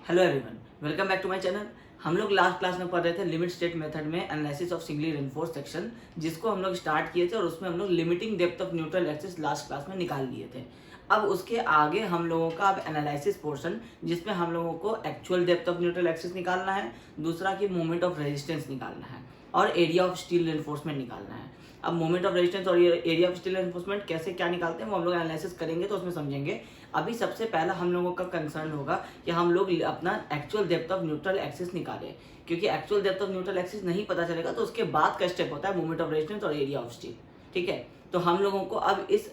Hello everyone, welcome back to my channel. हम लोग last class में पढ़ रहे थे लिमिट स्टेट मेथड में analysis of singly reinforce section, जिसको हम लोग स्टार्ट किए थे और उसमें हम लोग limiting depth of neutral axis last class में निकाल लिए थे। अब उसके आगे हम लोगों का अब एनालिसिस पोर्शन, जिसमें हम लोगों को actual depth of neutral axis निकालना है, दूसरा की मोमेंट ऑफ रेजिस्टेंस निकालना है और एरिया ऑफ स्टील रेनफोर्समेंट निकालना है। अब मोमेंट ऑफ रेजिस्टेंस और एरिया ऑफ स्टील रेनफोर्समेंट कैसे क्या निकालते हैं वो हम लोग एनालिसिस करेंगे तो उसमें समझेंगे। अभी सबसे पहला हम लोगों का कंसर्न होगा कि हम लोग अपना actual depth of neutral axis निकालें, क्योंकि actual depth of neutral axis नहीं पता चलेगा तो उसके बाद का स्टेप होता है मोमेंट ऑफ रेजिस्टेंस और एरिया ऑफ स्टील। ठीक है, तो हम लोगों को अब इस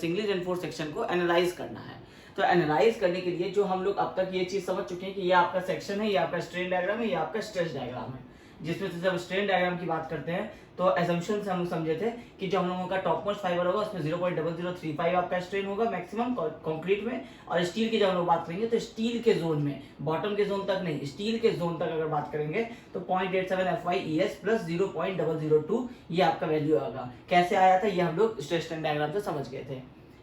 सिंगली रेनफोर्स सेक्शन को एनालाइज करना है। तो एनालाइज करने के लिए जो हम लोग अब तक ये चीज समझ चुके हैं कि ये आपका सेक्शन है, ये आपका स्ट्रेन डायग्राम है, ये आपका स्ट्रेस डायग्राम है। जिसमें से जब स्ट्रेन डायग्राम की बात करते हैं तो एजम्पशन से हम लोग समझे थे कि जो हम लोगों का टॉप मोस्ट फाइबर होगा उसमें 0.0035 आपका स्ट्रेन होगा मैक्सिमम कंक्रीट में, और स्टील की जब हम लोग बात करेंगे तो स्टील के जोन में, बॉटम के जोन तक नहीं, स्टील के जोन तक अगर बात करेंगे तो 0.87 FyES प्लस 0.002 ये आपका वैल्यू आएगा। कैसे आया था ये हम लोग स्ट्रेस स्ट्रेन डायग्राम से समझ गए थे।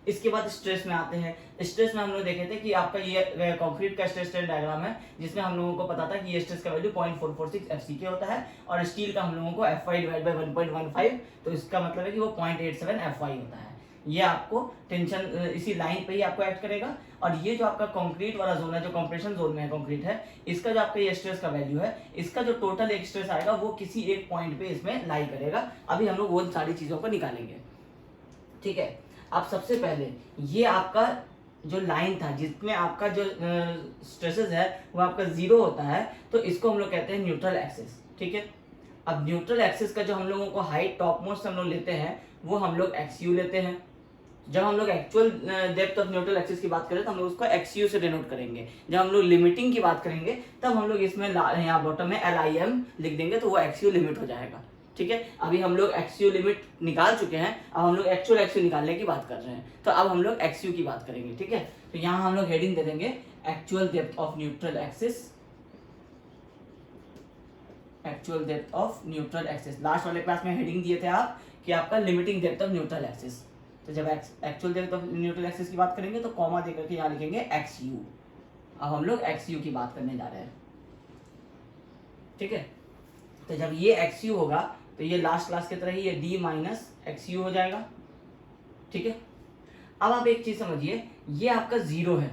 इसके बाद स्ट्रेस में आते हैं। स्ट्रेस में हम लोग देखे थे कि आपका ये कंक्रीट का स्ट्रेस स्ट्रेन डायग्राम है, जिसमें हम लोगों को पता था कि ये स्ट्रेस का वैल्यू 0.446 FCK होता है और स्टील का हम लोगों को Fy डिवाइड बाय 1.15, तो इसका मतलब है कि वो 0.87 Fy होता है। ये आपको टेंशन इसी लाइन पे ही आपको एक्ट करेगा। और ये जो आपका कंक्रीट वाला जोन है, जो कंप्रेशन जोन में है कंक्रीट है, इसका जो आपका ये स्ट्रेस का वैल्यू है, इसका जो टोटल एक स्ट्रेस आएगा वो किसी एक पॉइंट पे इसमें लाई करेगा। अभी हम लोग वो सारी चीजों को निकालेंगे। ठीक है, अब सबसे पहले ये आपका जो लाइन था जिसमें आपका जो स्ट्रेसेस है वो आपका जीरो होता है, तो इसको हम लोग कहते हैं न्यूट्रल एक्सिस। ठीक है, अब न्यूट्रल एक्सिस का जो हम लोगों को हाइट टॉप मोस्ट हम लोग लेते हैं वो हम लोग XU लेते हैं। जब हम लोग actual depth of neutral axis की बात करें तो हम लोग उसको XU से डिनोट करेंगे। जब हम लोग लिमिटिंग की बात करेंगे तब हम लोग इसमें यहाँ बॉटम में LIM लिख देंगे तो वो XU लिमिट हो जाएगा। ठीक है, अभी हम लोग XU लिमिट निकाल चुके हैं, अब हम लोग एक्चुअल XU निकालने की बात कर रहे हैं, तो अब हम लोग XU की बात करेंगे। ठीक है, तो यहाँ हम लोग हेडिंग दे देंगे actual depth of neutral axis. Actual depth of neutral axis last वाले क्लास में हेडिंग दिए थे आप कि आपका limiting depth of neutral axis. तो जब actual depth of neutral axis की बात करेंगे तो कॉमा देकर के यहाँ लिखेंगे XU। अब हम लोग XU की बात करने जा रहे हैं। ठीक है, तो जब ये XU होगा तो ये लास्ट क्लास की तरह ही ये D माइनस XU हो जाएगा। ठीक है, अब आप एक चीज समझिए, ये आपका जीरो है,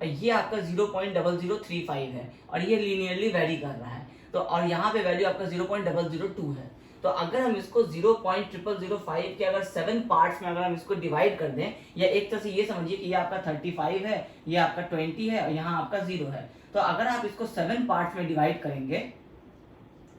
ये आपका 0.0035 है और ये लीनियरली वेरी कर रहा है, तो और यहाँ पे वैल्यू आपका 0.002 है। तो अगर हम इसको 0.0005 के अगर 7 पार्ट्स में अगर हम इसको डिवाइड कर दें, या एक तरह से ये समझिए कि ये आपका 35 है, ये आपका 20 है और यहाँ आपका 0 है, तो अगर आप इसको 7 पार्ट्स में डिवाइड करेंगे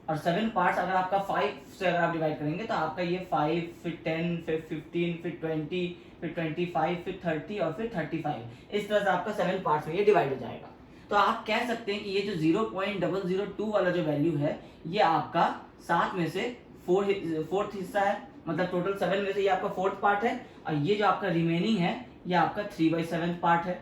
और 7 पार्ट्स अगर आपका 5 से अगर आप डिवाइड करेंगे तो आपका ये 5 फिर 10 फिर 15 फिर 20 फिर 25 फिर 30 और फिर 35, इस तरह से आपका 7 पार्ट्स में ये डिवाइड हो जाएगा। तो आप कह सकते हैं कि ये जो 0.002 वाला जो वैल्यू है ये आपका 7 में से फोर्थ हिस्सा है, मतलब टोटल 7 में से ये आपका फोर्थ पार्ट है, और ये जो आपका रिमेनिंग है ये आपका 3/7 पार्ट है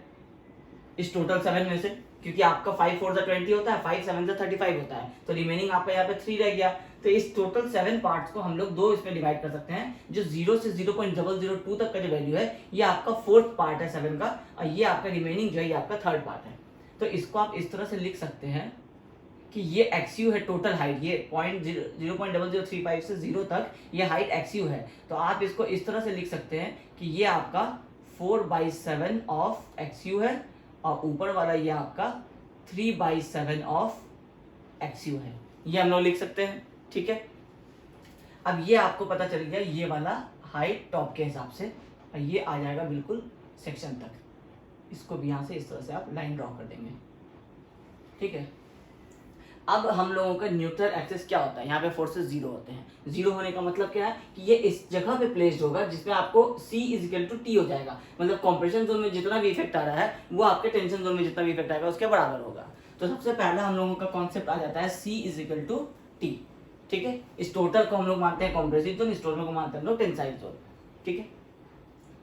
इस टोटल 7 में से, क्योंकि आपका 5 4 20 होता है, 5 7 35 होता है, तो रिमेनिंग आपका यहाँ पे 3 रह गया। तो इस टोटल 7 पार्ट्स को हम लोग दो इसमें डिवाइड कर सकते हैं। जो 0 से 0.002 तक का जो वैल्यू है ये आपका फोर्थ पार्ट है 7 का, और ये आपका रिमेनिंग जो है ये आपका थर्ड पार्ट है। तो इसको आप इस तरह से लिख सकते हैं कि ये XU है टोटल हाइट, ये 0.0035 से 0 तक ये हाइट XU है। तो आप इसको इस तरह से लिख सकते हैं कि ये आपका 4/7 ऑफ XU है और ऊपर वाला ये आपका 3/7 ऑफ XU है, ये हम लोग लिख सकते हैं। ठीक है, अब ये आपको पता चल गया ये वाला हाइट टॉप के हिसाब से, और ये आ जाएगा बिल्कुल सेक्शन तक। इसको भी यहाँ से इस तरह से आप लाइन ड्रॉ कर देंगे। ठीक है, अब हम लोगों का न्यूट्रल एक्सिस क्या होता है, यहाँ पे फोर्सेस जीरो होते हैं। जीरो होने का मतलब क्या है कि ये इस जगह पे प्लेस्ड होगा जिसमें आपको C इजिकल टू T हो जाएगा, मतलब कॉम्प्रेशन जोन में जितना भी इफेक्ट आ रहा है वो आपके टेंशन जोन में जितना भी इफेक्ट आएगा उसके बराबर होगा। तो सबसे पहला हम लोगों का कॉन्सेप्ट आ जाता है C इजिकल टू T। ठीक है, इस टोटल को हम लोग मानते हैं कॉम्प्रेसिव जोन, इस टोटल को मानते हैं हम लोग टेंसाइल जोन। ठीक है,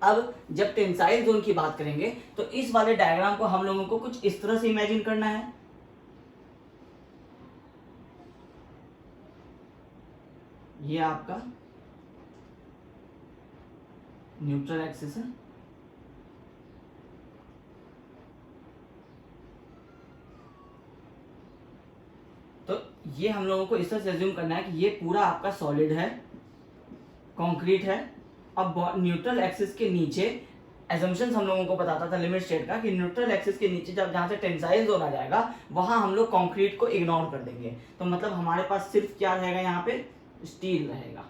अब जब टेंसाइल जोन की बात करेंगे तो इस वाले डायग्राम को हम लोगों को कुछ इस तरह से इमेजिन करना है। ये आपका न्यूट्रल एक्सिस है, ये हम लोगों को इस तरह से एज्यूम करना है कि ये पूरा आपका सॉलिड है, कंक्रीट है। अब न्यूट्रल एक्सिस के नीचे एजम्पशंस हम लोगों को बताता था लिमिट स्टेट का कि न्यूट्रल एक्सिस के नीचे जब जहाँ से टेंसाइल जोन आ जाएगा वहां हम लोग कंक्रीट को इग्नोर कर देंगे। तो मतलब हमारे पास सिर्फ क्या रहेगा, यहाँ पे स्टील रहेगा।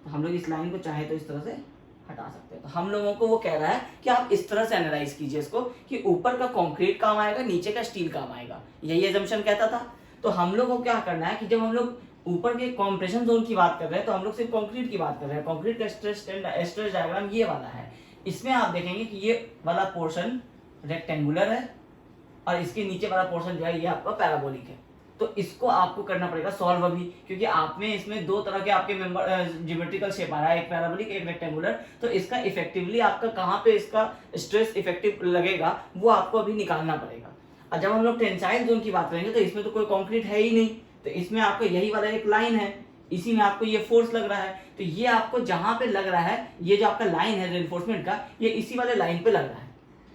तो हम लोग इस लाइन को चाहे तो इस तरह से हटा सकते हैं। तो हम लोगों को वो कह रहा है कि आप इस तरह से एनालाइज कीजिए इसको कि ऊपर का कंक्रीट काम आएगा, नीचे का स्टील काम आएगा, यही एजम्पशन कहता था। तो हम लोग को क्या करना है कि जब हम लोग ऊपर के कॉम्प्रेशन जोन की बात कर रहे हैं तो हम लोग सिर्फ कंक्रीट की बात कर रहे हैं। कंक्रीट का स्ट्रेस डायग्राम ये वाला है। इसमें आप देखेंगे कि ये वाला पोर्शन रेक्टेंगुलर है और इसके नीचे वाला पोर्शन जो है ये आपका पैराबोलिक है। तो इसको आपको करना पड़ेगा सॉल्व अभी, क्योंकि आपने इसमें दो तरह के आपके ज्योमेट्रिकल शेप आ रहा है, एक पैराबोलिक एक रेक्टेंगुलर। तो इसका इफेक्टिवली आपका कहाँ पे इसका स्ट्रेस इफेक्टिव लगेगा वो आपको अभी निकालना पड़ेगा। और जब हम लोग टेंसाइल जोन की बात करेंगे तो इसमें तो कोई कंक्रीट है ही नहीं, तो इसमें आपको यही वाला एक लाइन है, इसी में आपको ये फोर्स लग रहा है। तो ये आपको जहां पे लग रहा है, ये जो आपका लाइन है रेनफोर्समेंट का, ये इसी वाले लाइन पे लग रहा है।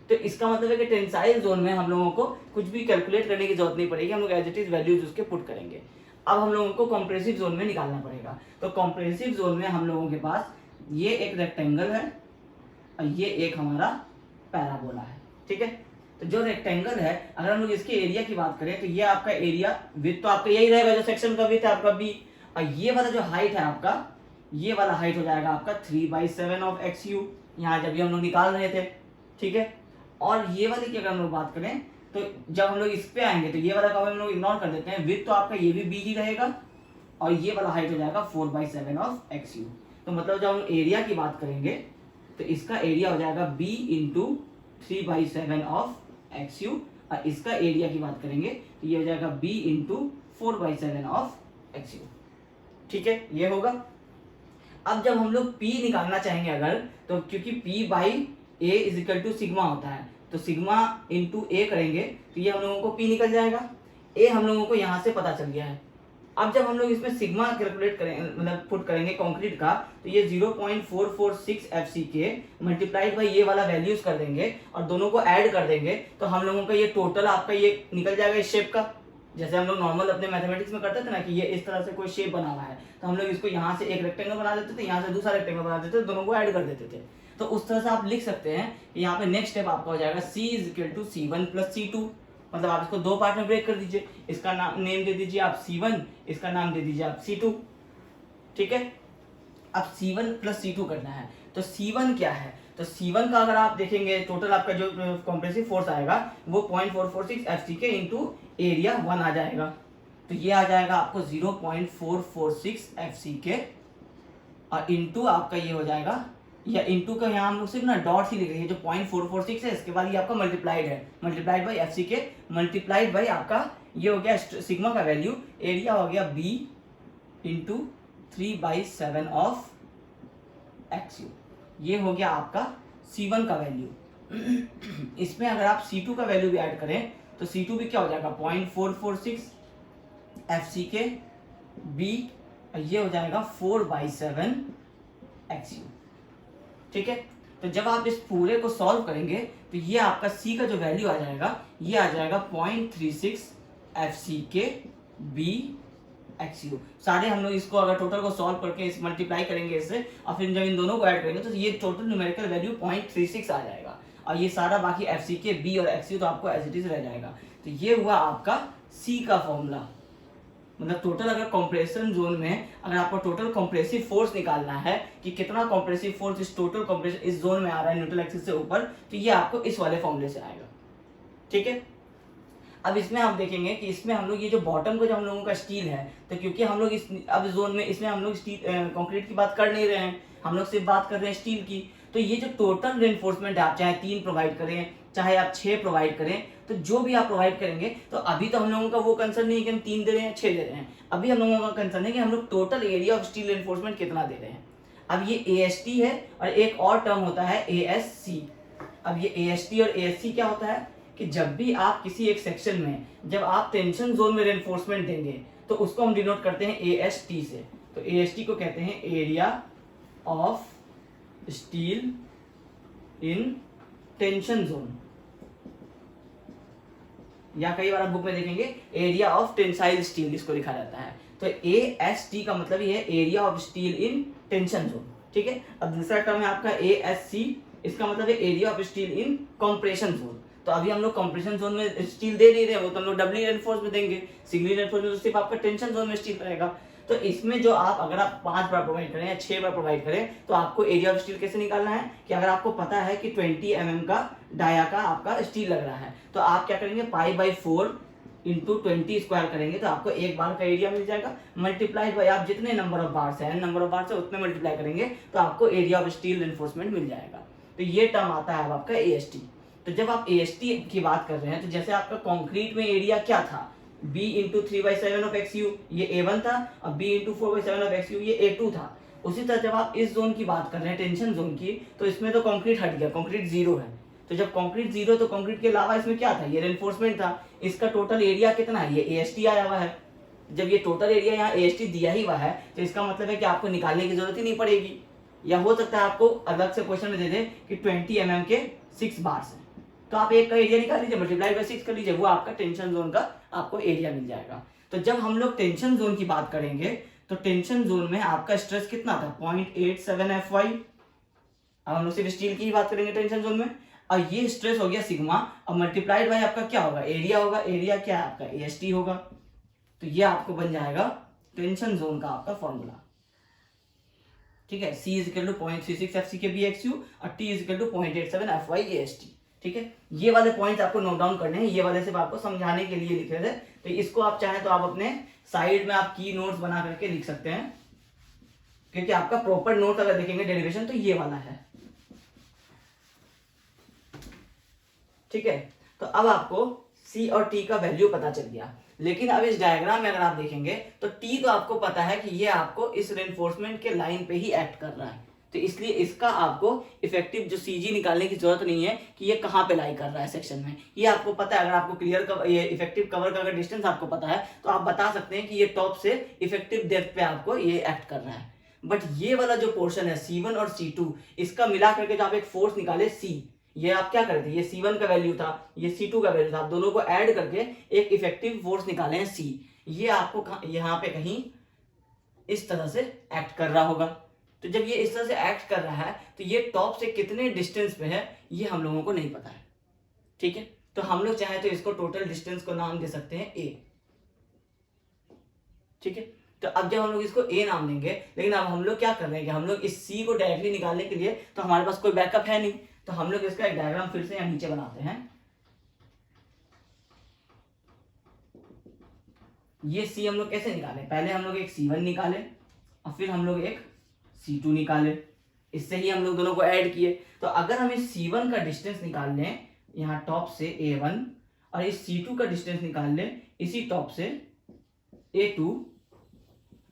तो इसका मतलब है कि टेंसाइल जोन में हम लोगों को कुछ भी कैलकुलेट करने की जरूरत नहीं पड़ेगी, हम लोग एज इट इज वैल्यूज उसके पुट करेंगे। अब हम लोगों को कॉम्प्रेसिव जोन में निकालना पड़ेगा। तो कॉम्प्रेसिव जोन में हम लोगों के पास ये एक रेक्टेंगल है और ये एक हमारा पैराबोला है, ठीक है। तो जो रेक्टेंगल है, अगर हम लोग इसके एरिया की बात करें तो ये आपका एरिया विड्थ तो आपका यही रहेगा जो सेक्शन का विड्थ है आपका बी, और ये वाला जो हाइट है आपका, ये वाला हाइट हो जाएगा आपका 3/7 ऑफ XU, यहाँ जब भी हम लोग निकाल रहे थे, ठीक है। और ये वाले की अगर हम लोग बात करें तो जब हम लोग इस पे आएंगे तो ये वाला का हम लोग इग्नोर कर देते हैं, विड्थ तो आपका ये भी बी ही रहेगा और ये वाला हाइट हो जाएगा 4/7 ऑफ XU। तो मतलब जब हम एरिया की बात करेंगे तो इसका एरिया हो जाएगा b इंटू 3/7 ऑफ XU, और इसका एरिया की बात करेंगे तो ये हो जाएगा b इंटू 4/7 ऑफ XU, ठीक है, ये होगा। अब जब हम लोग P निकालना चाहेंगे अगर, तो क्योंकि P by A is equal to sigma होता है, तो सिग्मा इंटू A करेंगे तो ये हम लोगों को P निकल जाएगा। A हम लोगों को यहाँ से पता चल गया है। अब जब हम लोग इसमें सिग्मा कैलकुलेट करेंगे, मतलब पुट करेंगे कंक्रीट का, तो ये 0.446 FCK मल्टीप्लाइड बाई ये वाला वैल्यूज कर देंगे और दोनों को ऐड कर देंगे, तो हम लोगों का ये टोटल आपका ये निकल जाएगा इस शेप का। जैसे हम लोग नॉर्मल अपने मैथमेटिक्स में करते थे ना कि ये इस तरह से कोई शेप बना हुआ है, तो हम लोग इसको यहाँ से एक रेक्टेंगल बना देते थे, यहाँ से दूसरा रेक्टेंगल बना देते थे, दोनों को ऐड कर देते थे। तो उस तरह से आप लिख सकते हैं कि यहाँ पे नेक्स्ट स्टेप आपका हो जाएगा C is equal to C1 plus C2, मतलब आप इसको दो पार्ट में ब्रेक कर दीजिए, इसका नाम नेम दे दीजिए आप C1, इसका नाम दे दीजिए आप C2, ठीक है। अब C1 प्लस C2 करना है, तो C1 क्या है, तो C1 का अगर आप देखेंगे टोटल आपका जो कॉम्प्रेसिव फोर्स आएगा वो 0.446 FCK इंटू एरिया 1 आ जाएगा, तो ये आ जाएगा आपको 0.446 FCK और इंटू आपका ये हो जाएगा, या इंटू का यहाँ हम लोग सिर्फ ना डॉट ही लिख रहे हैं, जो 0.446 है इसके बाद ये आपका मल्टीप्लाइड है, multiplied by FCK multiplied by आपका ये हो गया सिग्मा का वैल्यू, एरिया हो गया B इंटू 3/7 ऑफ XU, ये हो गया आपका C1 का वैल्यू। इसमें अगर आप C2 का वैल्यू भी ऐड करें तो C2 भी क्या हो जाएगा 0.446 FCK B, ये हो जाएगा 4/7 XU, ठीक है। तो जब आप इस पूरे को सॉल्व करेंगे तो ये आपका C का जो वैल्यू आ जाएगा ये आ जाएगा 0.36 FCK B XU। सारे हम लोग इसको अगर टोटल को सॉल्व करके इस मल्टीप्लाई करेंगे इससे और फिर जब इन दोनों को ऐड करेंगे तो ये टोटल न्यूमेरिकल वैल्यू 0.36 आ जाएगा, और ये सारा बाकी FCK B और XU तो आपको एज इट इज रह जाएगा। तो ये हुआ आपका C का फॉर्मूला, मतलब टोटल अगर कंप्रेशन जोन में अगर आपको टोटल कंप्रेसिव फोर्स निकालना है कि कितना कंप्रेसिव फोर्स इस टोटल कंप्रेशन इस जोन में आ रहा है न्यूट्रल एक्सिस से ऊपर, तो ये आपको इस वाले फॉर्मूले से आएगा, ठीक है। अब इसमें आप देखेंगे कि इसमें हम लोग ये जो बॉटम का जो हम लोगों का स्टील है, तो क्योंकि हम लोग इस अब जोन में इसमें हम लोग स्टील कंक्रीट की बात कर नहीं रहे हैं, हम लोग सिर्फ बात कर रहे हैं स्टील की। तो ये जो टोटल रेनफोर्समेंट है, आप चाहे 3 प्रोवाइड करें चाहे आप 6 प्रोवाइड करें, तो जो भी आप प्रोवाइड करेंगे, तो अभी तो हम लोगों का वो कंसर्न नहीं है कि हम 3 दे रहे हैं 6 दे रहे हैं, अभी हम लोगों का कंसर्न है कि हम लोग total area of steel reinforcement कितना दे रहे हैं। अब ये AST है और एक और टर्म होता है ASC। अब ये AST और ASC क्या होता है कि जब भी आप किसी एक सेक्शन में जब आप टेंशन जोन में रेनफोर्समेंट देंगे तो उसको हम डिनोट करते हैं AST से। तो AST को कहते हैं area of steel in tension zone, या कई बार आप बुक में देखेंगे एरिया ऑफ टेंसाइल स्टील इसको लिखा जाता है। तो AST का मतलब ये है area of steel in tension zone, ठीक है। अब दूसरा टर्म है आपका ASC, इसका मतलब है area of steel in compression zone. तो अभी हम लोग कंप्रेशन जोन में स्टील दे नहीं रहे, वो तो हम लोग डबली रेनफोर्स में देंगे, सिंगली रेनफोर्स में तो सिर्फ आपका टेंशन जोन में स्टील रहेगा। तो इसमें जो आप अगर आप 5 बार प्रोवाइड करें या 6 बार प्रोवाइड करें तो आपको एरिया ऑफ स्टील कैसे निकालना है कि अगर आपको पता है कि 20 mm का डाया का आपका स्टील लग रहा है तो आप क्या करेंगे π/4 इंटू 20 स्क्वायर करेंगे तो आपको एक बार का एरिया मिल जाएगा, मल्टीप्लाइड बाय आप जितने नंबर ऑफ बार से नंबर ऑफ बार से उतने मल्टीप्लाई करेंगे तो आपको एरिया ऑफ स्टील रेनफोर्समेंट मिल जाएगा। तो ये टर्म आता है आपका AST। तो जब आप AST की बात कर रहे हैं तो जैसे आपका कंक्रीट में एरिया क्या था B इंटू 3/7 ऑफ XU, ये A1 था, अब B इंटू 4/7 ऑफ XU ये A2 था। उसी तरह जब आप इस जोन की बात कर रहे हैं टेंशन जोन की, तो इसमें तो कंक्रीट हट गया, कंक्रीट जीरो है। तो जब कंक्रीट जीरो तो कंक्रीट के अलावा इसमें क्या था, ये रेनफोर्समेंट था। इसका टोटल एरिया कितना है, ये AST आया हुआ है। जब ये टोटल एरिया यहाँ AST दिया ही हुआ है तो इसका मतलब है कि आपको निकालने की जरूरत ही नहीं पड़ेगी, या हो सकता है आपको अलग से क्वेश्चन में दे दे कि 20 mm के 6 बार से, तो आप एक का एरिया निकाल लीजिए, मल्टीप्लाई बाय 6 कर लीजिए, वो आपका टेंशन जोन का आपको एरिया मिल जाएगा। तो जब हम लोग टेंशन जोन की बात करेंगे तो टेंशन जोन में आपका स्ट्रेस कितना था 0.87 FY। अब हम लोग सिर्फ स्टील की ही बात करेंगे टेंशन जोन में, और ये स्ट्रेस हो गया सिग्मा, अब मल्टीप्लाइड बाय आपका क्या होगा, एरिया होगा। एरिया क्या है आपका AST होगा। तो ये आपको बन जाएगा टेंशन जोन का आपका फॉर्मूला, ठीक है। C is equal to 0.36 FCKBXU और T is equal to 0.87 FY AST, ठीक है। ये वाले पॉइंट्स आपको नोट डाउन करने हैं, ये वाले सिर्फ आपको समझाने के लिए लिखे थे। तो इसको आप चाहें तो आप अपने साइड में आप की नोट्स बना करके लिख सकते हैं, क्योंकि आपका प्रॉपर नोट अगर देखेंगे डेरिवेशन तो ये वाला है, ठीक है। तो अब आपको C और T का वैल्यू पता चल गया, लेकिन अब इस डायग्राम में अगर आप देखेंगे तो T तो आपको पता है कि ये आपको इस रेनफोर्समेंट के लाइन पे ही एक्ट कर रहा है, तो इसलिए इसका आपको इफेक्टिव जो CG निकालने की जरूरत नहीं है कि ये कहाँ पे लाई कर रहा है सेक्शन में, ये आपको पता है। अगर आपको क्लियर कवर, ये इफेक्टिव कवर का अगर डिस्टेंस आपको पता है तो आप बता सकते हैं कि ये टॉप से इफेक्टिव डेप्थ पे आपको ये एक्ट कर रहा है। बट ये वाला जो पोर्शन है C1 और C2, इसका मिला करके जो आप एक फोर्स निकाले C, ये आप क्या करते हैं, ये C1 का वैल्यू था, ये C2 का वैल्यू था, आप दोनों को ऐड करके एक इफेक्टिव फोर्स निकाले हैं C। ये आपको यहाँ पे कहीं इस तरह से एक्ट कर रहा होगा। तो जब ये इस तरह से एक्ट कर रहा है तो ये टॉप से कितने डिस्टेंस पे है ये हम लोगों को नहीं पता है, ठीक है। तो हम लोग चाहे तो इसको टोटल डिस्टेंस को नाम दे सकते हैं A, ठीक है। तो अब जब हम लोग इसको A नाम देंगे, लेकिन अब हम लोग क्या कर रहे हैं कि हम लोग इस C को डायरेक्टली निकालने के लिए तो हमारे पास कोई बैकअप है नहीं, तो हम लोग इसका एक डायग्राम फिर से यहाँ नीचे बनाते हैं। ये C हम लोग कैसे निकाले, पहले हम लोग एक C1 निकाले और फिर हम लोग एक C2 निकाले, इससे ही हम लोग दोनों को ऐड किए। तो अगर हम इस C1 का डिस्टेंस निकाल लें यहाँ टॉप से A1 और इस C2 का डिस्टेंस निकाल लें इसी टॉप से A2,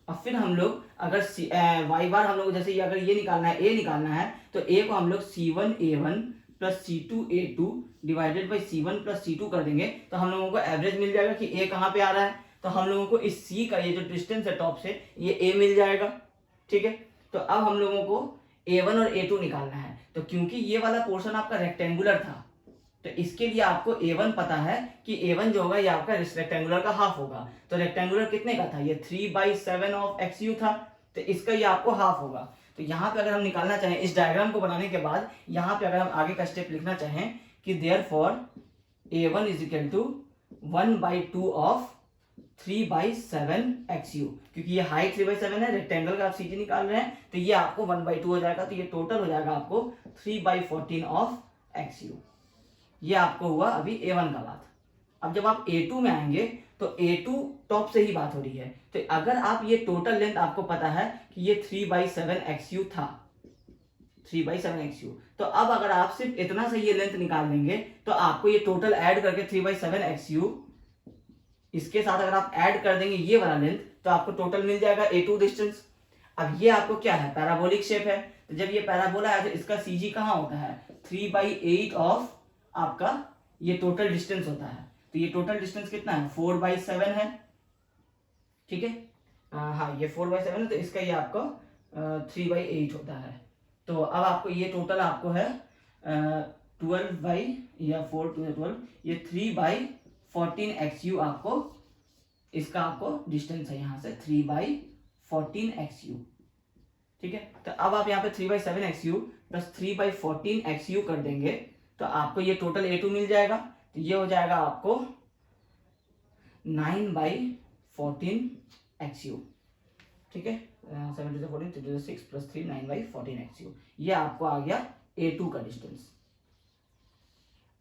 और फिर हम लोग अगर y बार हम लोग जैसे अगर ये निकालना है A निकालना है तो A को हम लोग C1A1 plus C2A2 divided by C1 plus C2 कर देंगे तो हम लोगों को एवरेज मिल जाएगा कि A कहाँ पे आ रहा है। तो हम लोगों को इस C का ये जो डिस्टेंस है टॉप से ये A मिल जाएगा, ठीक है। तो अब हम लोगों को A1 और A2 निकालना है। तो क्योंकि ये वाला पोर्शन आपका रेक्टेंगुलर था तो इसके लिए आपको A1 पता है कि A1 जो होगा ये आपका रेक्टेंगुलर का हाफ होगा। तो रेक्टेंगुलर कितने का था, ये 3/7 ऑफ XU था, तो इसका ये आपको हाफ होगा। तो यहाँ पे अगर हम निकालना चाहें इस डायग्राम को बनाने के बाद, यहाँ पे अगर हम आगे का स्टेप लिखना चाहें कि therefore A1 is equal to 1/2 of 3/7 XU, क्योंकि ये हाइट 3/7 है, रेक्टेंगल का आप CG निकाल रहे हैं तो ये आपको 1/2 हो जाएगा। तो ये टोटल हो जाएगा आपको 3/14 ऑफ XU। ये आपको हुआ अभी A1 का बात। अब जब आप A2 में आएंगे तो A2 टॉप से ही बात हो रही है। तो अगर आप ये टोटल लेंथ आपको पता है कि ये 3/7 XU था, 3/7 XU, तो अब अगर आप सिर्फ इतना से ये लेंथ निकाल लेंगे तो आपको ये टोटल ऐड करके 3/7 XU इसके साथ अगर आप ऐड कर देंगे ये वाला लेंथ तो आपको टोटल मिल जाएगा A2 डिस्टेंस। अब ये आपको क्या है, पैराबोलिक शेप है, तो जब ये पैराबोला है तो इसका CG कहाँ होता है 3/8 ऑफ आपका ये टोटल डिस्टेंस होता है। तो ये टोटल डिस्टेंस कितना है 4/7 है, ठीक है। हाँ ये 4/7 है, तो इसका ये आपको 3/8 होता है। तो अब आपको ये टोटल आपको है 12 बाई या 4 to 12, ये 3/14 14xu आपको इसका आपको डिस्टेंस है यहाँ से 3/14xu। ठीक है, तो अब आप यहाँ पे 3/7xu प्लस 3/14xu कर देंगे तो आपको ये टोटल A2 मिल जाएगा। तो ये हो जाएगा आपको 9/14xu। ठीक है, 7 to 14 3 to 6 प्लस 3 9/14xu, ये आपको आ गया A2 का डिस्टेंस।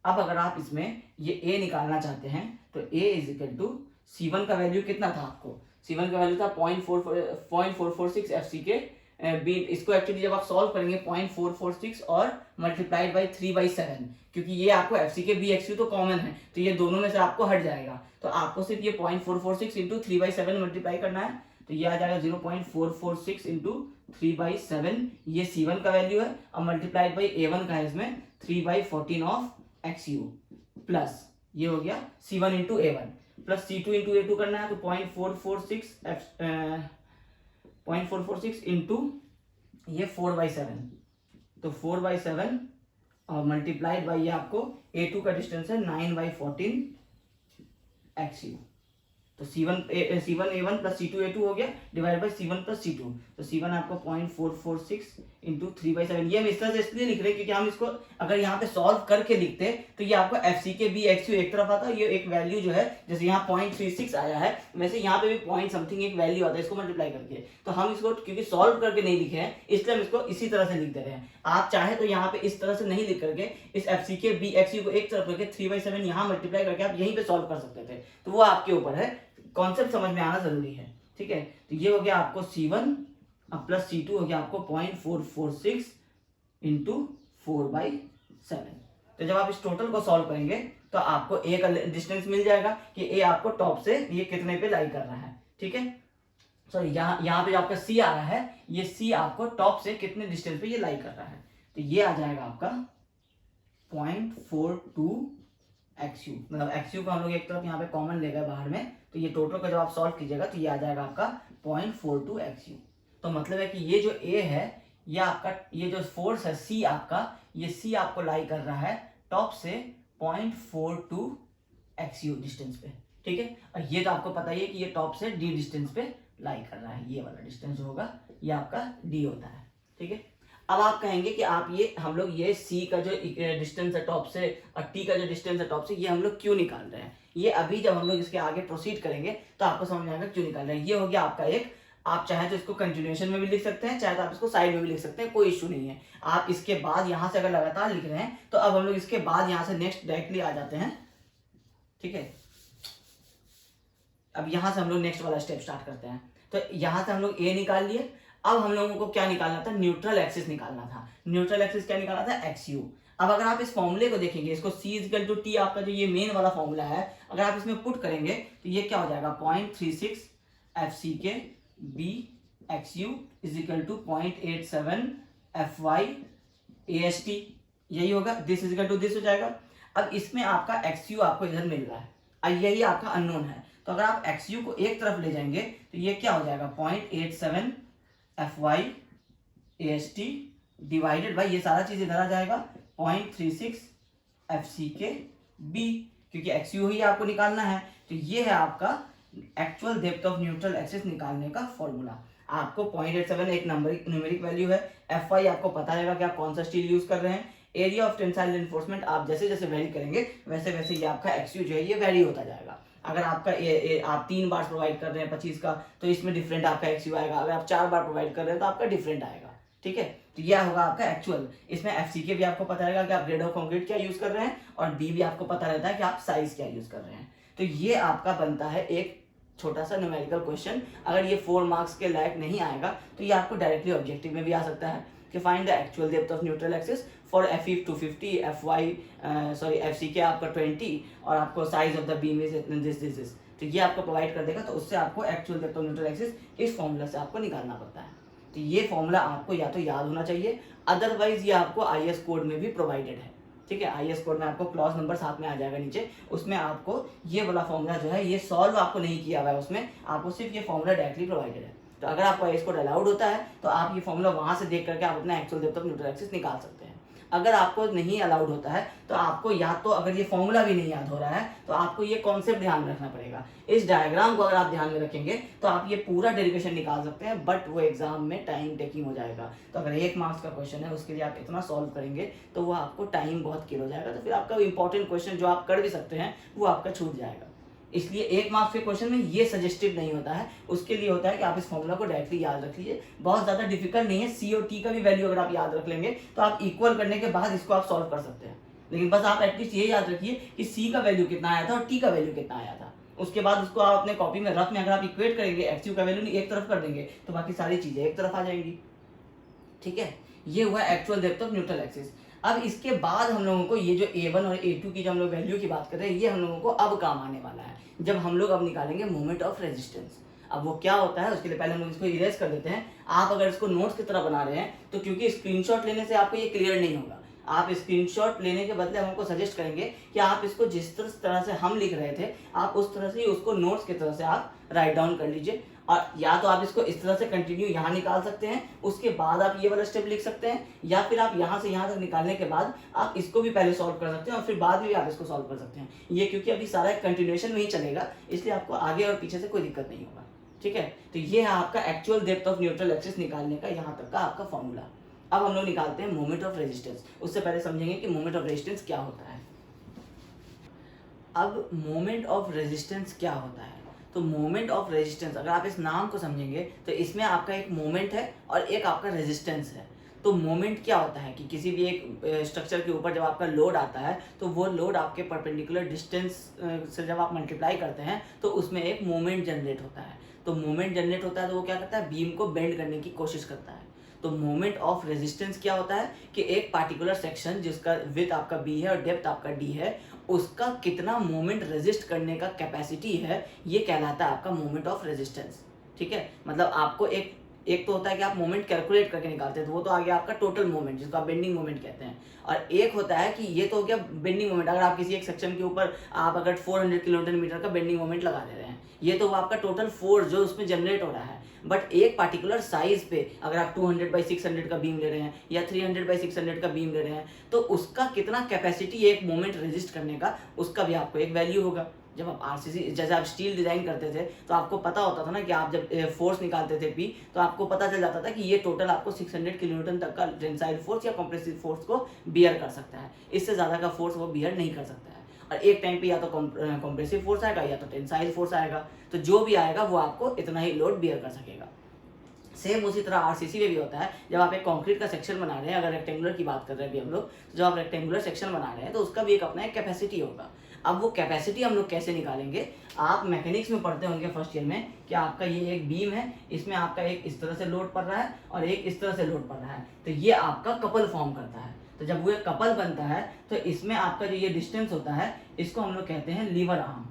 अब अगर आप इसमें ये A निकालना चाहते हैं तो A is equal to C1 का वैल्यू कितना था आपको, C1 का वैल्यू था 0.446 FC के बी। इसको एक्चुअली जब आप सॉल्व करेंगे 0.446 और मल्टीप्लाइड बाई 3/7, क्योंकि ये आपको FC के BXU तो कॉमन है तो ये दोनों में से आपको हट जाएगा, तो आपको सिर्फ ये 0.446 इंटू 3/7 मल्टीप्लाई करना है। तो ये आ जाएगा 0.446 इंटू 3/7, ये C1 का वैल्यू है, और मल्टीप्लाइड बाई A1 का है इसमें 3/14 ऑफ XU, प्लस ये हो गया C1 into A1 plus C2 into A2 करना है तो 0.446 इंटू ये 4/7, तो 4/7 और मल्टीप्लाइड बाई ये आपको A2 का डिस्टेंस है 9/14xu। तो C1 A1 plus C2 A2 हो गया divide by C1 plus C2, तो C1 आपको 0.446 इंटू 3/7। ये हम इस तरह से इसलिए लिख रहे हैं क्योंकि हम इसको अगर यहाँ पे सॉल्व करके लिखते तो ये आपको FC के BXU एक तरफ आता, ये एक वैल्यू जो है जैसे यहाँ 0.36 आया है वैसे यहाँ पे भी पॉइंट समथिंग एक वैल्यू आता है, इसको मल्टीप्लाई करके। तो हम इसको क्योंकि सॉल्व करके नहीं लिखे हैं इसलिए हम इसको इसी तरह से लिख दे रहे हैं। आप चाहे तो यहाँ पे इस तरह से नहीं लिख करके इस FC के BXU को एक तरफ करके 3/7 यहाँ मल्टीप्लाई करके आप यहीं पे सॉल्व कर सकते थे, तो वो आपके ऊपर है, कॉन्सेप्ट समझ में आना जरूरी है। ठीक है, तो ये हो गया आपको C1 प्लस C2 हो गया आपको 0.446 इंटू 4/7। तो जब आप इस टोटल को सॉल्व करेंगे तो आपको A का डिस्टेंस मिल जाएगा कि A आपको टॉप से ये कितने पे लाई कर रहा है। ठीक है, सॉरी यहाँ पे जो आपका C आ रहा है ये C आपको टॉप से कितने डिस्टेंस पे ये लाई कर रहा है, तो ये आ जाएगा आपका 0.42xu, मतलब xu को हम लोग एक तरफ यहाँ पे कॉमन ले गए बाहर में, तो ये टोटल का जब आप सॉल्व कीजिएगा तो ये आ जाएगा आपका 0.42xu। तो मतलब है कि ये जो A है ये आपका ये जो फोर्स है C आपका, ये C आपको लाई कर रहा है टॉप से 0.42xu डिस्टेंस पे। ठीक है, और ये तो आपको पता ही है कि ये टॉप से D डिस्टेंस पे लाई कर रहा है, ये वाला डिस्टेंस होगा ये आपका D होता है। ठीक है, अब आप कहेंगे कि आप ये हम लोग ये C का जो डिस्टेंस है टॉप से और T का जो डिस्टेंस है टॉप से ये हम लोग क्यों निकाल रहे हैं, ये अभी जब हम लोग इसके आगे प्रोसीड करेंगे तो आपको समझ में आएगा क्यों निकाल रहे हैं। ये हो गया आपका एक, आप चाहे तो इसको कंटिन्यूएशन में भी लिख सकते हैं, चाहे तो आप इसको साइड में भी लिख सकते हैं, कोई इश्यू नहीं है। आप इसके बाद यहाँ से अगर लगातार लिख रहे हैं तो अब हम लोग इसके बाद यहाँ से नेक्स्ट डायरेक्टली आ जाते हैं। ठीक है, अब यहाँ से हम लोग नेक्स्ट वाला स्टेप स्टार्ट करते हैं। तो यहाँ से हम लोग A निकाल लिए, अब हम लोगों को क्या निकालना था, न्यूट्रल एक्सिस निकालना था। न्यूट्रल एक्सिस क्या निकालना था, XU। अब अगर आप इस फॉर्मूले को देखेंगे, इसको C इक्वल टू T आपका जो ये मेन वाला फॉर्मूला है, अगर आप इसमें पुट करेंगे तो ये क्या हो जाएगा 0.36 FC K BXU is equal to 0.87 FY AST, यही होगा, this is equal to this हो जाएगा। अब इसमें आपका XU आपको इधर मिल रहा है, अब यही आपका अननोन है, तो अगर आप XU को एक तरफ ले जाएंगे तो ये क्या हो जाएगा 0.87 FY AST डिवाइडेड बाई ये सारा चीज इधर आ जाएगा 0.36 FC के B, क्योंकि XU ही आपको निकालना है। तो ये है आपका actual depth of neutral axis निकालने का फॉर्मूला। आपको 0.87 एक न्यूमेरिक वैल्यू है, FY आपको पता रहेगा कि आप कौन सा स्टील यूज कर रहे हैं, एरिया ऑफ टेंसाइल रिइंफोर्समेंट आप जैसे जैसे वेरी करेंगे वैसे वैसे ये आपका XU जो है ये वेरी होता जाएगा। अगर आपका आप 3 बार प्रोवाइड कर रहे हैं 25 का तो इसमें डिफरेंट आपका XU आएगा, अगर आप 4 बार प्रोवाइड कर रहे हैं तो आपका डिफरेंट आएगा। ठीक है, तो यह होगा आपका एक्चुअल। इसमें FCK भी आपको पता रहेगा कि आप ग्रेड ऑफ कंक्रीट क्या यूज कर रहे हैं, और B भी आपको पता रहता है कि आप साइज क्या यूज कर रहे हैं। तो ये आपका बनता है एक छोटा सा न्यूमेरिकल क्वेश्चन। अगर ये 4 मार्क्स के लायक नहीं आएगा तो ये आपको डायरेक्टली ऑब्जेक्टिव में भी आ सकता है कि find the actual depth of neutral axis for FE 250 FCK आपका 20 और आपको size of the beam is this. तो ये आपको प्रोवाइड कर देगा, तो उससे आपको actual depth of neutral axis इस फॉर्मूला से आपको निकालना पड़ता है। तो ये फॉर्मूला आपको या तो याद होना चाहिए, अदरवाइज ये आपको IS कोड में भी प्रोवाइडेड है। ठीक है, IS कोड में आपको क्लॉज नंबर साथ में आ जाएगा नीचे, उसमें आपको ये वाला फॉर्मूला जो है ये सॉल्व आपको नहीं किया हुआ है, उसमें आपको सिर्फ ये फॉर्मूला डायरेक्टली प्रोवाइडेड है। तो अगर आपको IS कोड अलाउड होता है तो आप ये फॉर्मूला वहां से देख करके आप अपना actual depth of neutral axis निकाल सकते हैं। अगर आपको नहीं अलाउड होता है तो आपको या तो अगर ये फॉर्मूला भी नहीं याद हो रहा है तो आपको ये कॉन्सेप्ट ध्यान में रखना पड़ेगा। इस डायग्राम को अगर आप ध्यान में रखेंगे तो आप ये पूरा डेरिवेशन निकाल सकते हैं, बट वो एग्जाम में टाइम टेकिंग हो जाएगा। तो अगर 1 मार्क्स का क्वेश्चन है उसके लिए आप इतना सॉल्व करेंगे तो वो आपको टाइम बहुत किल हो जाएगा, तो फिर आपका इंपॉर्टेंट क्वेश्चन जो आप कर भी सकते हैं वो आपका छूट जाएगा। इसलिए 1 मार्क्स के क्वेश्चन में ये सजेस्टेड नहीं होता है, उसके लिए होता है कि आप इस फॉर्मूला को डायरेक्टली याद रख लीजिए। बहुत ज़्यादा डिफिकल्ट नहीं है, सी और टी का भी वैल्यू अगर आप याद रख लेंगे तो आप इक्वल करने के बाद इसको आप सॉल्व कर सकते हैं। लेकिन बस आप एटलीस्ट ये याद रखिए कि सी का वैल्यू कितना आया था और टी का वैल्यू कितना आया था। उसके बाद उसको आप अपने कॉपी में रफ में अगर आप इक्वेट करेंगे, एक्स का वैल्यू एक तरफ कर देंगे तो बाकी सारी चीज़ें एक तरफ आ जाएंगी। ठीक है, ये हुआ actual depth of neutral axis. अब इसके बाद हम लोगों को ये जो A1 और A2 की जो हम लोग वैल्यू की बात कर रहे हैं ये हम लोगों को अब काम आने वाला है, जब हम लोग अब निकालेंगे मोमेंट ऑफ रेजिस्टेंस। अब वो क्या होता है उसके लिए पहले हम लोग इसको इरेज कर देते हैं। आप अगर इसको नोट्स की तरह बना रहे हैं तो क्योंकि स्क्रीनशॉट लेने से आपको ये क्लियर नहीं होगा, आप स्क्रीनशॉट लेने के बदले हमको सजेस्ट करेंगे कि आप इसको जिस तरह से हम लिख रहे थे आप उस तरह से ही उसको नोट्स की तरह से आप राइट डाउन कर लीजिए। और या तो आप इसको इस तरह से कंटिन्यू यहाँ निकाल सकते हैं, उसके बाद आप ये वाला स्टेप लिख सकते हैं, या फिर आप यहाँ से यहाँ तक निकालने के बाद आप इसको भी पहले सॉल्व कर सकते हैं और फिर बाद में भी आप इसको सॉल्व कर सकते हैं। ये क्योंकि अभी सारा कंटिन्यूएशन में ही चलेगा इसलिए आपको आगे और पीछे से कोई दिक्कत नहीं होगा। ठीक है, तो ये है आपका actual depth of neutral axis निकालने का यहाँ तक का आपका फॉर्मूला। अब हम लोग निकालते हैं मोमेंट ऑफ रेजिस्टेंस। उससे पहले समझेंगे कि मोमेंट ऑफ रेजिस्टेंस क्या होता है। अब मोमेंट ऑफ रेजिस्टेंस क्या होता है, तो मोमेंट ऑफ रेजिस्टेंस अगर आप इस नाम को समझेंगे तो इसमें आपका एक मोमेंट है और एक आपका रेजिस्टेंस है। तो मोमेंट क्या होता है कि किसी भी एक स्ट्रक्चर के ऊपर जब आपका लोड आता है तो वो लोड आपके परपेंडिकुलर डिस्टेंस से जब आप मल्टीप्लाई करते हैं तो उसमें एक मोमेंट जनरेट होता है। तो मोमेंट जनरेट होता है तो वो क्या करता है, बीम को बेंड करने की कोशिश करता है। तो मोमेंट ऑफ रेजिस्टेंस क्या होता है कि एक पार्टिकुलर सेक्शन जिसका विड्थ आपका बी है और डेप्थ आपका डी है उसका कितना मोमेंट रेजिस्ट करने का कैपेसिटी है, ये कहलाता है आपका मोमेंट ऑफ रेजिस्टेंस। ठीक है, मतलब आपको एक तो होता है कि आप मोमेंट कैलकुलेट करके निकालते हैं तो वो तो आ गया आपका टोटल मोमेंट जिसको आप बेंडिंग मोमेंट कहते हैं, और एक होता है कि ये तो हो गया बेंडिंग मोमेंट। अगर आप किसी एक सेक्शन के ऊपर आप अगर 400 किलोमीटर मीटर का बेंडिंग मोमेंट लगा दे रहे हैं, ये तो वो आपका टोटल फोर्स जो उसमें जनरेट हो रहा है। बट एक पार्टिकुलर साइज पे अगर आप 200/600 का बीम ले रहे हैं या 300/600 का बीम ले रहे हैं तो उसका कितना कैपेसिटी एक मोमेंट रेजिस्ट करने का, उसका भी आपको एक वैल्यू होगा। जब आप आरसीसी जैसे आप स्टील डिजाइन करते थे तो आपको पता होता था ना कि आप जब फोर्स निकालते थे पी तो आपको पता चल जाता था कि ये टोटल आपको 600 किलोन्यूटन तक का टेंसाइल फोर्स या कंप्रेसिव फोर्स को बियर कर सकता है, इससे ज़्यादा का फोर्स वो बियर नहीं कर सकता है। और एक टाइम पे या तो कंप्रेसिव फोर्स आएगा या तो टेंसाइल फोर्स आएगा, तो जो भी आएगा वो आपको इतना ही लोड बियर कर सकेगा। सेम उसी तरह आरसीसी में भी होता है। जब आप एक कंक्रीट का सेक्शन बना रहे हैं, अगर रेक्टेंगुलर की बात कर रहे हैं अभी हम लोग, तो जब आप रेक्टेंगुलर सेक्शन बना रहे हैं तो उसका भी एक अपना एक कैपेसिटी होगा। अब वो कैपेसिटी हम लोग कैसे निकालेंगे, आप मैकेनिक्स में पढ़ते होंगे फर्स्ट ईयर में कि आपका ये एक बीम है, इसमें आपका एक इस तरह से लोड पड़ रहा है और एक इस तरह से लोड पड़ रहा है, तो ये आपका कपल फॉर्म करता है। तो जब वो एक कपल बनता है तो इसमें आपका जो ये डिस्टेंस होता है इसको हम लोग कहते हैं लीवर आर्म।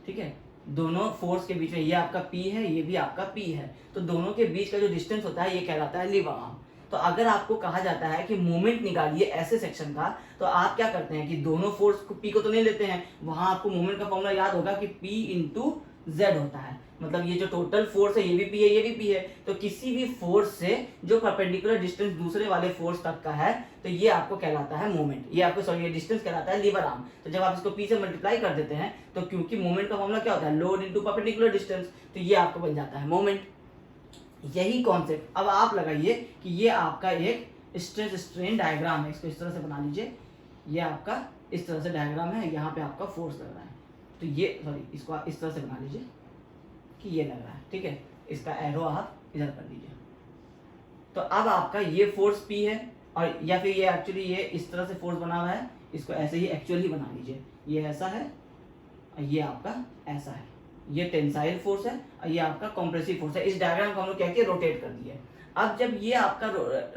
ठीक है, दोनों फोर्स के बीच में ये आपका P है, ये भी आपका P है, तो दोनों के बीच का जो डिस्टेंस होता है ये कहलाता है लीवर आर्म। तो अगर आपको कहा जाता है कि मोमेंट निकालिए ऐसे सेक्शन का, तो आप क्या करते हैं कि दोनों फोर्स को P को तो नहीं लेते हैं, वहां आपको मोमेंट का फॉर्मूला याद होगा कि P × Z होता है। मतलब ये जो टोटल फोर्स है ये भी P है ये भी P है, तो किसी भी फोर्स से जो परपेंडिकुलर डिस्टेंस दूसरे वाले फोर्स तक का है तो ये आपको कहलाता है मोमेंट, ये आपको सॉरी ये डिस्टेंस कहलाता है लीवर आर्म। तो जब आप इसको P से मल्टीप्लाई कर देते हैं तो क्योंकि मोमेंट का फॉर्मूला क्या होता है, लोड × परपेंडिकुलर डिस्टेंस, तो ये आपको बन जाता है मोमेंट। यही कॉन्सेप्ट अब आप लगाइए कि ये आपका एक स्ट्रेस स्ट्रेन डायग्राम है, इसको इस तरह से बना लीजिए, ये आपका इस तरह से डायग्राम है, यहाँ पे आपका फोर्स लग रहा है, तो ये सॉरी इसको आप इस तरह से बना लीजिए कि ये लग रहा है। ठीक है, इसका एरो आप इधर कर लीजिए। तो अब आपका ये फोर्स P है और या फिर ये एक्चुअली ये इस तरह से फोर्स बना हुआ है, इसको ऐसे ही एक्चुअली बना लीजिए, ये ऐसा है और ये आपका ऐसा है, ये टेंसाइल फोर्स है और ये आपका कंप्रेसिव फोर्स है। इस डायग्राम को हम लोग क्या किए, रोटेट कर दिए। अब जब ये आपका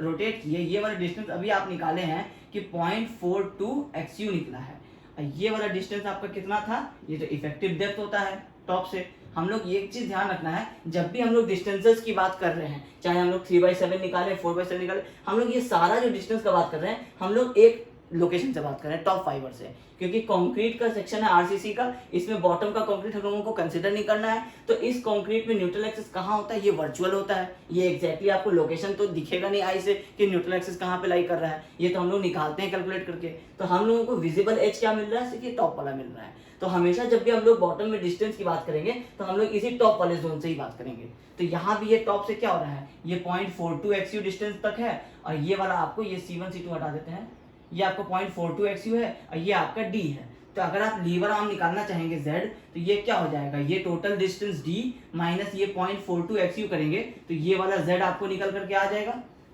रोटेट किए, ये वाला डिस्टेंस अभी आप निकाले हैं कि 0.42 XU निकला है, और ये वाला डिस्टेंस आपका कितना था, ये जो इफेक्टिव डेप्थ होता है टॉप से। हम लोग ये एक चीज ध्यान रखना है, जब भी हम लोग डिस्टेंसेस की बात कर रहे हैं, चाहे हम लोग 3/7 निकाले 4/7 निकाले, हम लोग ये सारा जो डिस्टेंस का बात कर रहे हैं हम लोग एक लोकेशन से बात करें, टॉप फाइबर से, क्योंकि कंक्रीट का सेक्शन है आरसीसी का, इसमें बॉटम का कंक्रीट हम लोगों को कंसिडर नहीं करना है। तो इस कंक्रीट में न्यूट्रल एक्सिस कहाँ होता है, ये वर्चुअल होता है। ये एग्जैक्टली आपको लोकेशन तो दिखेगा नहीं आई से कि न्यूट्रल एक्सिस कहाँ पे लाई कर रहा है, ये तो हम लोग निकालते हैं कैलकुलेट करके। तो हम लोगों को विजिबल एज क्या मिल रहा है, सिर्फ ये टॉप वाला मिल रहा है। तो हमेशा जब भी हम लोग बॉटम में डिस्टेंस की बात करेंगे तो हम लोग इसी टॉप वाले जोन से ही बात करेंगे। तो यहाँ भी ये टॉप से क्या हो रहा है, ये 0.42 XU डिस्टेंस तक है, और ये वाला आपको ये C1 C2 हटा देते हैं, ये आपको 0.42 XU है, और ये आपका D है। तो अगर आप लीवर आर्म निकालना चाहेंगे Z, तो ये क्या हो जाएगा, ये टोटल डिस्टेंस D माइनस ये 0.42 XU करेंगे तो ये वाला Z आपको निकल करके आ जाएगा।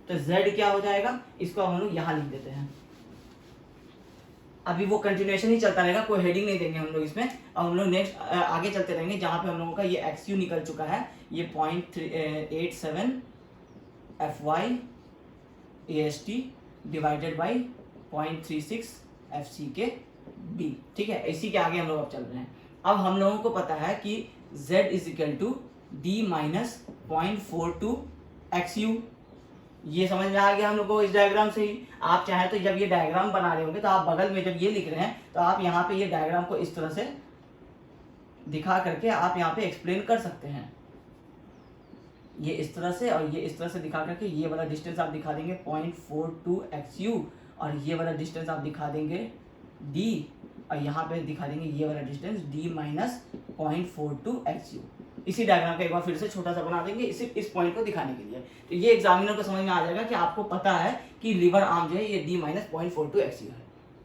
तो Z क्या हो जाएगा, इसको हम लोग यहाँ लिख देते हैं। अभी वो कंटिन्यूएशन ही चलता रहेगा, कोई हेडिंग नहीं देंगे हम लोग इसमें, और हम लोग नेक्स्ट आगे चलते रहेंगे जहाँ पे हम लोगों का ये XU निकल चुका है, ये 0.87 FY AST divided by 0.36 FCK B। ठीक है, इसी के आगे हम लोग अब चल रहे हैं। अब हम लोगों को पता है कि Z is equal to D minus 0.42 XU। ये समझ में आ गया हम लोग को इस डायग्राम से ही। आप चाहे तो जब ये डायग्राम बना रहे होंगे तो आप बगल में जब ये लिख रहे हैं तो आप यहाँ पे ये डायग्राम को इस तरह से दिखा करके आप यहाँ पे एक्सप्लेन कर सकते हैं, ये इस तरह से और ये इस तरह से दिखा करके। ये वाला डिस्टेंस आप दिखा देंगे 0.42 XU, और ये वाला डिस्टेंस आप दिखा देंगे D, और यहाँ पे दिखा देंगे ये वाला डिस्टेंस D माइनस 0.42 XU। इसी डायग्राम का एक बार फिर से छोटा सा बना देंगे इस पॉइंट को दिखाने के लिए। तो ये एग्जामिनर को समझ में आ जाएगा कि आपको पता है कि लीवर आर्म जो है ये D माइनस 0.42 XU है।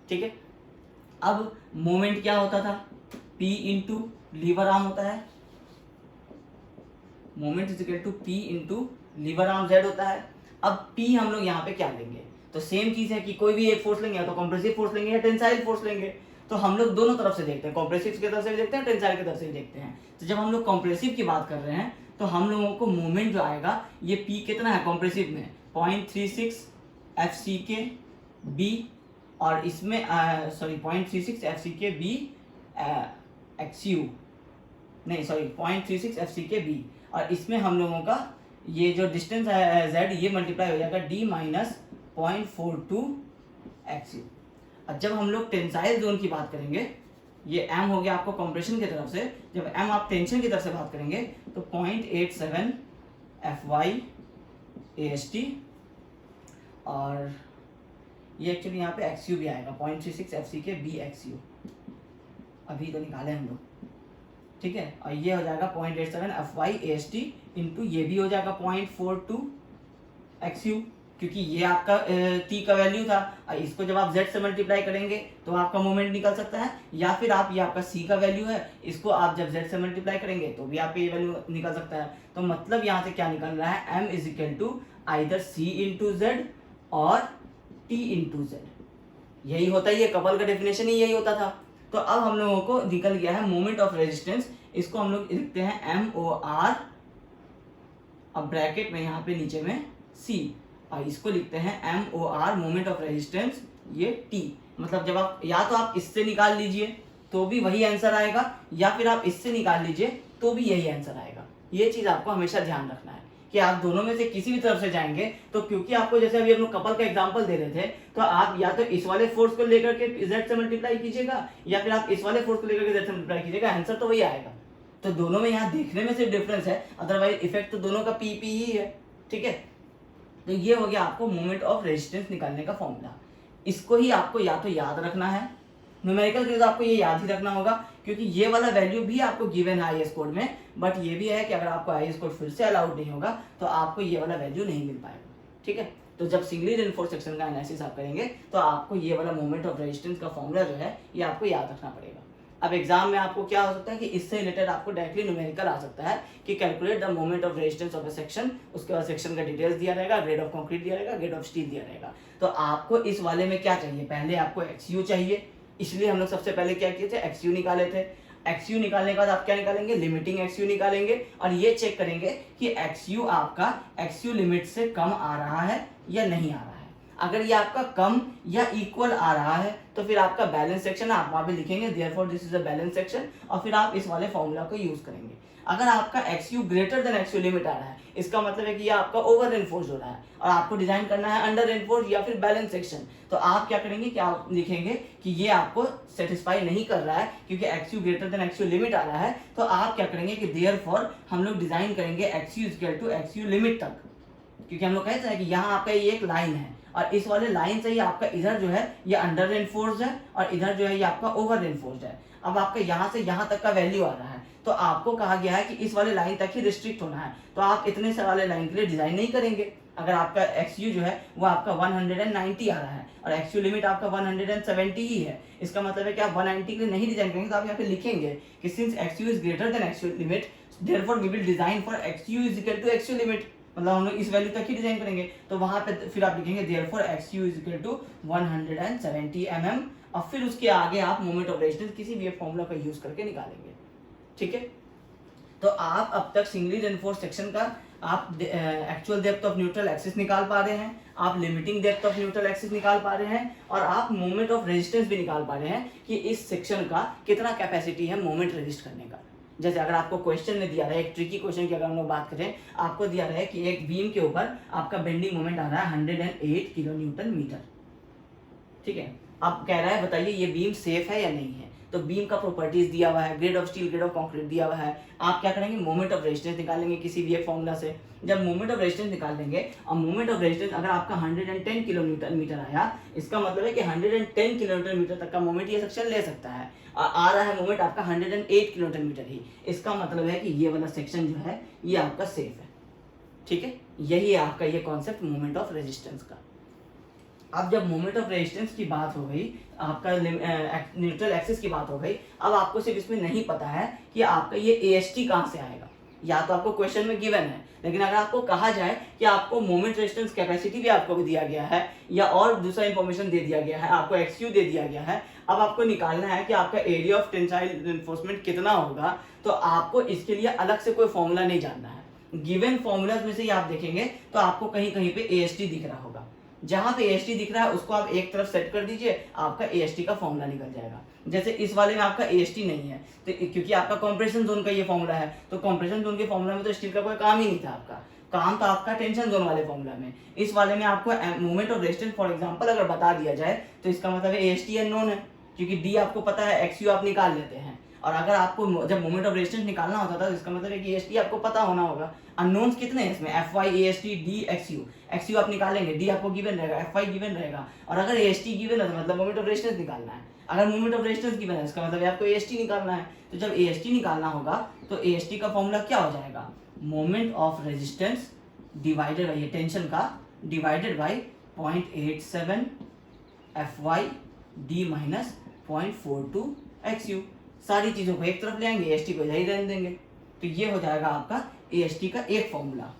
ठीक है, अब मोमेंट क्या होता था, P इंटू लीवर आर्म होता है, moment is equal to P into lever arm Z होता है। अब P हम लोग यहाँ पे क्या लेंगे, तो सेम चीज है कि कोई भी एक फोर्स लेंगे, या तो कंप्रेसिव फोर्स लेंगे या टेंसाइल फोर्स लेंगे। तो हम लोग दोनों तरफ से देखते हैं, कंप्रेसिव की तरफ से भी देखते हैं, टेंसाइल की तरफ से भी देखते हैं। तो जब हम लोग कंप्रेसिव की बात कर रहे हैं तो हम लोगों को मोमेंट जो आएगा ये P कितना है कंप्रेसिव में 0.36 FCK B, और इसमें 0.36 FCK B XU, नहीं सॉरी 0.36 FCK B, और इसमें हम लोगों का ये जो डिस्टेंस है Z ये मल्टीप्लाई हो जाएगा D माइनस 0.42 XU। अब जब हम लोग टेंसाइल जोन की बात करेंगे, ये M हो गया आपको कंप्रेशन की तरफ से, जब M आप टेंशन की तरफ से बात करेंगे तो 0.87 FY AST, और ये एक्चुअली यहाँ पे XU भी आएगा 0.36 FCK B XU, अभी तो निकाले हम लोग। ठीक है, और ये हो जाएगा 0.87 FY AST इंटू ये भी हो जाएगा 0.42 XU, क्योंकि ये आपका T का वैल्यू था, और इसको जब आप Z से मल्टीप्लाई करेंगे तो आपका मोमेंट निकल सकता है, या फिर आप ये आपका C का वैल्यू है, इसको आप जब Z से मल्टीप्लाई करेंगे तो भी आपका ये वैल्यू निकल सकता है। तो मतलब यहाँ से क्या निकल रहा है, M is equal to either C into Z और T इंटू Z। यही होता है, ये कपल का डेफिनेशन ही यही होता था। तो अब हम लोगों को निकल गया है मोमेंट ऑफ रेजिस्टेंस, इसको हम लोग लिखते हैं MOR, अब ब्रैकेट में यहाँ पे नीचे में C, और इसको लिखते हैं MOR मोमेंट ऑफ रेजिस्टेंस, ये T। मतलब जब आप या तो आप इससे निकाल लीजिए तो भी वही आंसर आएगा, या फिर आप इससे निकाल लीजिए तो भी यही आंसर आएगा। ये चीज आपको हमेशा ध्यान रखना है कि आप दोनों में से किसी भी तरफ से जाएंगे तो, क्योंकि आपको जैसे अभी हम लोग कपल का एग्जांपल दे रहे थे, तो आप या तो इस वाले फोर्स को लेकर के Z से मल्टीप्लाई कीजिएगा, या फिर आप इस वाले फोर्स को लेकर के Z से मल्टीप्लाई कीजिएगा, आंसर तो वही आएगा। तो दोनों में यहाँ देखने में सिर्फ डिफरेंस है, अदरवाइज इफेक्ट तो दोनों का PP ही है। ठीक है, तो ये हो गया आपको मोमेंट ऑफ रेजिस्टेंस निकालने का फॉर्मूला। इसको ही आपको या तो याद रखना है, न्यूमेरिकल के लिए आपको ये याद ही रखना होगा, क्योंकि ये वाला वैल्यू भी आपको गिवन है IS कोड में, बट ये भी है कि अगर आपको IS कोड फिर से अलाउड नहीं होगा तो आपको ये वाला वैल्यू नहीं मिल पाएगा। ठीक है, तो जब सिंगली रेनफोर्स सेक्शन का एनालिसिस आप करेंगे तो आपको ये वाला मोमेंट ऑफ रेजिस्टेंस का फॉर्मूला जो है ये आपको याद रखना पड़ेगा। अब एग्जाम में आपको क्या हो सकता है कि इससे रिलेटेड आपको डायरेक्टली न्यूमेरिकल आ सकता है कि calculate the moment of resistance of a section, उसके बाद सेक्शन का डिटेल्स दिया रहेगा, ग्रेड ऑफ कंक्रीट दिया रहेगा, ग्रेड ऑफ स्टील दिया रहेगा। तो आपको इस वाले में क्या चाहिए, पहले आपको XU चाहिए, इसलिए हम लोग सबसे पहले क्या किए थे, XU निकाले थे। XU निकालने के बाद आप क्या निकालेंगे, लिमिटिंग XU निकालेंगे, और ये चेक करेंगे कि XU आपका XU लिमिट से कम आ रहा है या नहीं आ रहा है। अगर ये आपका कम या इक्वल आ रहा है तो फिर आपका बैलेंस सेक्शन आप वहाँ पे लिखेंगे therefore this is a balance section, और फिर आप इस वाले फॉर्मूला को यूज करेंगे। अगर आपका XU greater than XU limit आ रहा है, इसका मतलब है कि ये आपका ओवर रेनफोर्स हो रहा है और आपको डिजाइन करना है अंडर रेनफोर्स या फिर बैलेंस सेक्शन, तो आप क्या करेंगे कि आप लिखेंगे कि ये आपको सेटिस्फाई नहीं कर रहा है क्योंकि XU greater than XU limit आ रहा है, तो आप क्या करेंगे कि देयरफॉर हम लोग डिजाइन करेंगे XU equal to XU limit तक, क्योंकि हम लोग कहते हैं कि यहाँ आपका ये एक लाइन है और इस वाले लाइन से ही आपका इधर जो है ये अंडर रेनफोर्स है और इधर जो है ये आपका ओवर रेनफोर्स है। अब आपका यहाँ से यहाँ तक का वैल्यू आ रहा है तो आपको कहा गया है कि इस वाले लाइन तक ही रिस्ट्रिक्ट होना है, तो आप इतने से वाले लाइन के लिए डिजाइन नहीं करेंगे। अगर आपका XU जो है वो आपका 190 आ रहा है और XU लिमिट आपका 170 ही है, इसका मतलब है कि आप 190 के लिए नहीं डिजाइन करेंगे, तो आप यहाँ पे लिखेंगे कि since XU is greater than XU limit therefore we will design for XU is equal to XU limit, मतलब हम लोग इस वैल्यू तक ही डिजाइन करेंगे। तो वहां पे फिर आप लिखेंगे therefore XU is equal to 170 mm और फिर उसके आगे आप मोमेंट ऑफ रेजिस्टेंस किसी भी एक फॉर्मूला का यूज करके निकालेंगे। ठीक है, तो आप अब तक सिंगली रेनफोर्स सेक्शन का आप actual depth of neutral axis निकाल पा रहे हैं, आप limiting depth of neutral axis निकाल पा रहे हैं और आप मोमेंट ऑफ रेजिस्टेंस भी निकाल पा रहे हैं कि इस सेक्शन का कितना कैपेसिटी है मोमेंट रेजिस्ट करने का। जैसे अगर आपको क्वेश्चन में दिया रहा है, एक ट्रिकी क्वेश्चन की अगर हम लोग बात करें, आपको दिया रहा है कि एक बीम के ऊपर आपका बेंडिंग मोमेंट आ रहा है 108 किलो न्यूटन मीटर। ठीक है, आप कह रहा है बताइए ये बीम सेफ है या नहीं है, तो बीम का प्रॉपर्टीज दिया हुआ है, grade of steel, grade of concrete दिया हुआ है। आप क्या करेंगे, मोमेंट ऑफ रेजिस्टेंस निकालेंगे किसी भी एक फॉर्मूला से। जब मोमेंट ऑफ रेजिस्टेंस निकाल लेंगे और मोमेंट ऑफ रेजिस्टेंस अगर आपका 110 किलो न्यूटन मीटर आया, इसका मतलब है कि 110 किलो न्यूटन मीटर तक का मोमेंट ये सेक्शन ले सकता है। आ रहा है मोमेंट आपका 108 किलो न्यूटन मीटर ही, इसका मतलब है कि ये वाला सेक्शन जो है ये आपका सेफ है। ठीक है, यही है आपका ये कॉन्सेप्ट मोमेंट ऑफ रेजिस्टेंस का। अब जब मोमेंट ऑफ रेजिस्टेंस की बात हो गई, आपका न्यूट्रल एक्सिस की बात हो गई, अब आपको सिर्फ इसमें नहीं पता है कि आपका ये AST कहाँ से आएगा। या तो आपको क्वेश्चन में गिवन है, लेकिन अगर आपको कहा जाए कि आपको मोमेंट रेजिस्टेंस कैपेसिटी भी आपको दिया गया है या और दूसरा इंफॉर्मेशन दे दिया गया है, आपको XU दे दिया गया है, अब आपको निकालना है कि आपका एरिया ऑफ टेंसाइल रिइंफोर्समेंट कितना होगा, तो आपको इसके लिए अलग से कोई फॉर्मूला नहीं जानना है। गिवन फॉर्मूलाज में से ही आप देखेंगे तो आपको कहीं कहीं पे AST दिख रहा होगा, जहां पे AST दिख रहा है उसको आप एक तरफ सेट कर दीजिए, आपका AST का फॉर्मूला निकल जाएगा। जैसे इस वाले में आपका AST नहीं है तो क्योंकि आपका कंप्रेशन जोन का ये फॉर्मूला है, तो कंप्रेशन जोन के फॉर्मूला में तो स्टील का कोई काम ही नहीं था, आपका काम था आपका टेंशन जोन वाले फॉर्मूला में। इस वाले में आपको moment of resistance for example अगर बता दिया जाए तो इसका मतलब है AST अननोन है, क्योंकि D आपको पता है, XU आप निकाल लेते हैं। और अगर आपको जब मोमेंट ऑफ रेजिस्टेंस निकालना होता था तो इसका मतलब है कि AST आपको पता होना होगा। अननोन्स कितने हैं इसमें, FY, AST, D, XU। XU आप निकालेंगे, D आपको गिवन रहेगा, FY गिवन रहेगा, और अगर AST गिवन है तो मतलब मोमेंट ऑफ रेजिस्टेंस निकालना है। अगर मोमेंट ऑफ रेजिस्टेंस गिवन है इसका मतलब आपको AST निकालना है। तो जब AST निकालना होगा तो AST का फॉर्मूला क्या हो जाएगा, moment of resistance divided by tension का divided by 0.87 FY D minus 0.42 XU। सारी चीजों को एक तरफ ले आएंगे, AST को इधर ही रहने देंगे, तो ये हो जाएगा आपका AST का एक फॉर्मूला।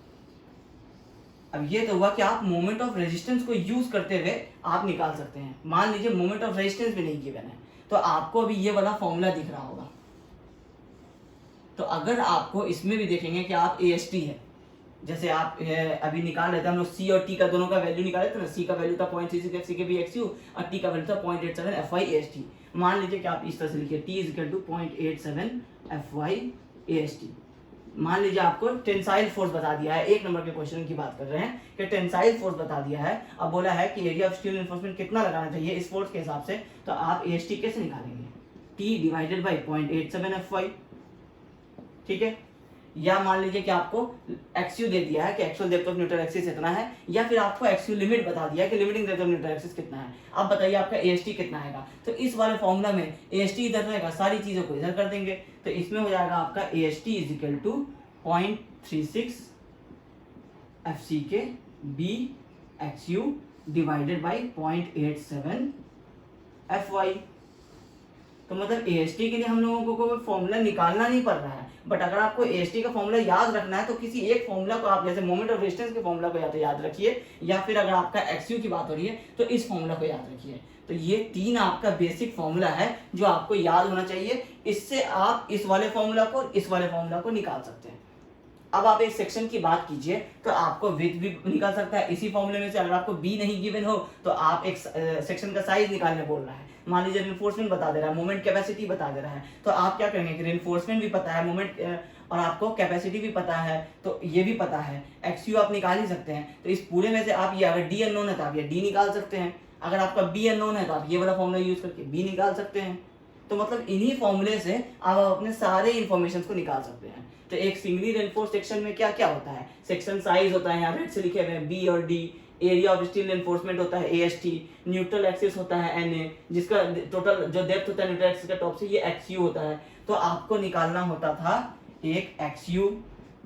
अब ये तो हुआ कि आप मोमेंट ऑफ रेजिस्टेंस को यूज करते हुए आप निकाल सकते हैं। मान लीजिए मोमेंट ऑफ रेजिस्टेंस भी नहीं गिवन है तो आपको अभी ये वाला फॉर्मूला दिख रहा होगा। तो अगर आपको इसमें भी देखेंगे कि आप AST है, जैसे आप अभी निकाल रहे थे हम लोग C और T का दोनों का वैल्यू निकाले थे ना, C का वैल्यू था 0.36 FC के भी XU और T का वैल्यू था 0.87 FY AST। मान लीजिए कि आप इस तरह से लिखिए T is equal to 0.87 FY AST। मान लीजिए आपको टेंसाइल फोर्स बता दिया है, एक नंबर के क्वेश्चन की बात कर रहे हैं कि टेंसाइल फोर्स बता दिया है, अब बोला है कि एरिया ऑफ स्टील रिइंफोर्समेंट कितना लगाना चाहिए इस फोर्स के हिसाब से, तो आप AST कैसे निकालेंगे, T डिवाइडेड बाई 0.87 FY। ठीक है, या मान लीजिए कि आपको XU दे दिया है कि actual depth of neutral axis इतना है, या फिर आपको XU लिमिट बता दिया है कि limiting depth of neutral axis कितना है। अब बताइए आपका AST कितना आएगा, तो इस वाले फॉर्मूला में AST इधर रहेगा, सारी चीजों को इधर कर देंगे, तो इसमें हो जाएगा आपका AST is equal to 0.36 FC K B XU divided by 0.87 FY। तो मतलब AST के लिए हम लोगों को कोई फॉर्मूला निकालना नहीं पड़ रहा है, बट अगर आपको AST का फॉर्मूला याद रखना है तो किसी एक फॉर्मूला को आप, जैसे मोमेंट ऑफ रेजिस्टेंस के फॉर्मूला को या तो याद रखिए, या फिर अगर आपका XU की बात हो रही है तो इस फॉर्मूला को याद रखिए। तो ये तीन आपका बेसिक फॉर्मूला है जो आपको याद होना चाहिए, इससे आप इस वाले फॉर्मूला को और इस वाले फॉर्मूला को निकाल सकते हैं। अब आप इस सेक्शन की बात कीजिए तो आपको विड्थ भी निकाल सकता है इसी फॉर्मूले में से। अगर आपको बी नहीं गिवन हो तो आप एक सेक्शन का साइज निकालने बोल रहा है, मान लीजिए रिइंफोर्समेंट बता दे रहा है, मोमेंट कैपेसिटी बता दे रहा है, तो आप क्या करेंगे कि रिइंफोर्समेंट भी पता है, मोमेंट और आपको कैपेसिटी भी पता है, तो ये भी पता है, एक्सयू आप निकाल ही सकते हैं। तो इस पूरे में से आप ये, अगर डी अननोन है तो आप ये डी निकाल सकते हैं, अगर आपका बी अननोन है तो आप ये वाला फॉर्मूला यूज करके बी निकाल सकते हैं। तो मतलब इन्हीं फॉर्मूले से आप अपने सारे इंफॉर्मेशन को निकाल सकते हैं। तो एक सिंगली रेनफोर्स सेक्शन में क्या क्या होता है, सेक्शन साइज होता है, यहाँ रेड से लिखे हुए हैं बी और D, area of steel reinforcement होता है AST, न्यूट्रल एक्सिस होता है NA, जिसका टोटल जो डेप्थ होता है न्यूट्रल एक्सिस का टॉप से, ये XU होता है। तो आपको निकालना होता था एक XU,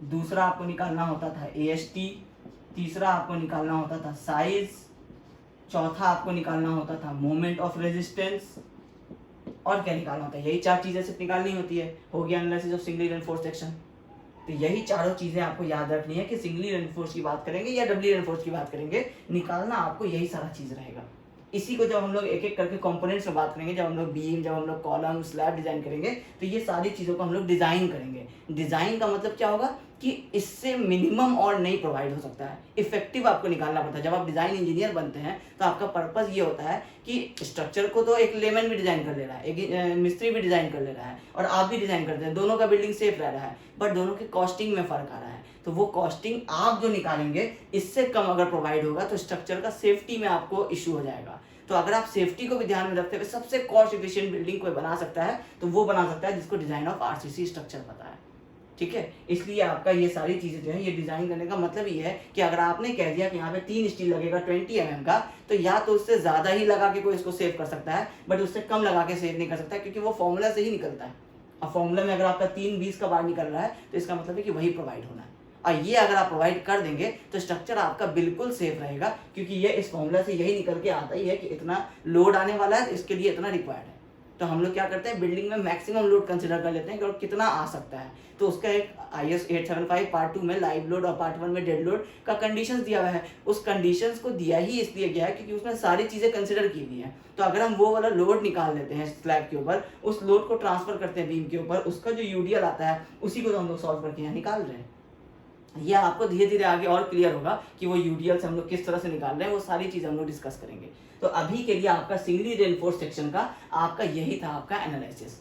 दूसरा आपको निकालना होता था AST, तीसरा आपको निकालना होता था साइज, चौथा आपको निकालना होता था मोमेंट ऑफ रेजिस्टेंस, और क्या निकालना होता है, यही 4 चीजें सिर्फ निकालनी होती है। हो गया analysis of singly reinforce section. तो यही चारों चीजें आपको याद रखनी है कि सिंगली रेनफोर्स की बात करेंगे या डबली रेनफोर्स की बात करेंगे, निकालना आपको यही सारा चीज रहेगा। इसी को जब हम लोग एक एक करके कंपोनेंट्स में बात करेंगे, जब हम लोग बीम, जब हम लोग कॉलम, स्लैब डिजाइन करेंगे, तो ये सारी चीज़ों को हम लोग डिज़ाइन करेंगे। डिज़ाइन का मतलब क्या होगा कि इससे मिनिमम और नहीं प्रोवाइड हो सकता है, इफेक्टिव आपको निकालना पड़ता है। जब आप डिज़ाइन इंजीनियर बनते हैं तो आपका पर्पस ये होता है कि स्ट्रक्चर को तो एक लेमन भी डिज़ाइन कर ले रहा है, एक मिस्त्री भी डिज़ाइन कर ले रहा है, और आप भी डिज़ाइन करते हैं, दोनों का बिल्डिंग सेफ रह रहा है, बट दोनों के कॉस्टिंग में फ़र्क आ रहा है। तो वो कॉस्टिंग आप जो निकालेंगे इससे कम अगर प्रोवाइड होगा तो स्ट्रक्चर का सेफ्टी में आपको इशू हो जाएगा। तो अगर आप सेफ्टी को भी ध्यान में रखते हुए सबसे कॉस्ट एफिशिएंट बिल्डिंग कोई बना सकता है तो वो बना सकता है जिसको डिजाइन ऑफ RCC स्ट्रक्चर पता है, ठीक है। इसलिए आपका ये सारी चीजें जो है, ये डिजाइन करने का मतलब ये है कि अगर आपने कह दिया कि यहाँ पे 3 स्टील लगेगा 20 mm का, तो या तो उससे ज्यादा ही लगा के कोई इसको सेव कर सकता है, बट उससे कम लगा के सेव नहीं कर सकता, क्योंकि वो फॉर्मूला से ही निकलता है। अब फॉर्मूला में अगर आपका 3-20 का बार निकल रहा है तो इसका मतलब है कि वही प्रोवाइड होना है, और ये अगर आप प्रोवाइड कर देंगे तो स्ट्रक्चर आपका बिल्कुल सेफ रहेगा, क्योंकि ये इस फॉर्मूला से यही निकल के आता ही है कि इतना लोड आने वाला है, इसके लिए इतना रिक्वायर्ड है। तो हम लोग क्या करते हैं, बिल्डिंग में मैक्सिमम लोड कंसिडर कर लेते हैं कि कितना आ सकता है। तो उसका एक IS 875 पार्ट 2 में लाइव लोड और पार्ट 1 में डेड लोड का कंडीशंस दिया हुआ है। उस कंडीशंस को दिया ही इसलिए गया है क्योंकि उसमें सारी चीज़ें कंसिडर की हुई हैं। तो अगर हम वो वाला लोड निकाल लेते हैं स्लैब के ऊपर, उस लोड को ट्रांसफर करते हैं बीम के ऊपर, उसका जो UDL आता है उसी को तो हम लोग सॉल्व करके यहाँ निकाल रहे हैं। ये आपको धीरे धीरे आगे और क्लियर होगा कि वो UDL से हम लोग किस तरह से निकाल रहे हैं, वो सारी चीज़ हम लोग डिस्कस करेंगे। तो अभी के लिए आपका सिंगली रेनफोर्स सेक्शन का आपका यही था आपका एनालिसिस,